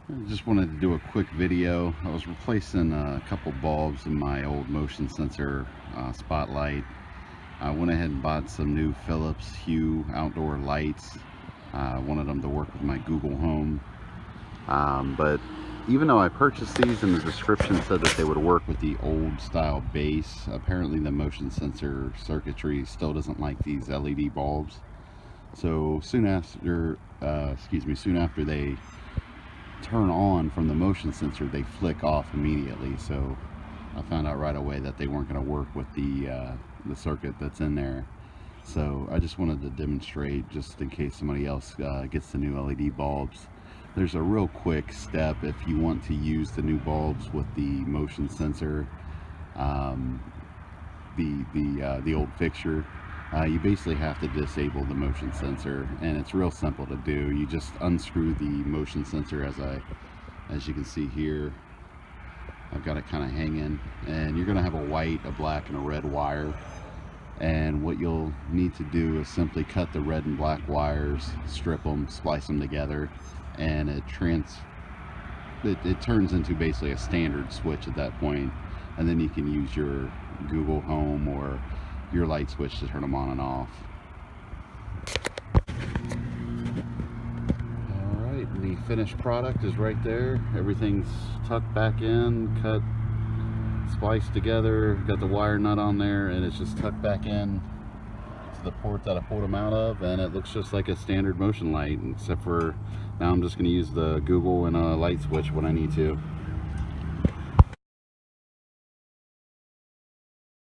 I just wanted to do a quick video. I was replacing a couple bulbs in my old motion sensor spotlight. I went ahead and bought some new Philips Hue outdoor lights. I wanted them to work with my Google Home. But even though I purchased these and the description said that they would work with the old style base, apparently the motion sensor circuitry still doesn't like these LED bulbs. So soon after they turn on from the motion sensor, they flick off immediately. So I found out right away that they weren't going to work with the circuit that's in there. So I just wanted to demonstrate, just in case somebody else gets the new LED bulbs. There's a real quick step if you want to use the new bulbs with the motion sensor, the old fixture. You basically have to disable the motion sensor, and it's real simple to do. You just unscrew the motion sensor, as you can see here. I've got it kind of hanging, and you're going to have a white, a black, and a red wire. And what you'll need to do is simply cut the red and black wires, strip them, splice them together, and it turns into basically a standard switch at that point. And then you can use your Google Home or your light switch to turn them on and off. Alright, the finished product is right there. Everything's tucked back in, cut, spliced together, got the wire nut on there, and it's just tucked back in to the port that I pulled them out of, and it looks just like a standard motion light, except for now I'm just going to use the Google and a light switch when I need to.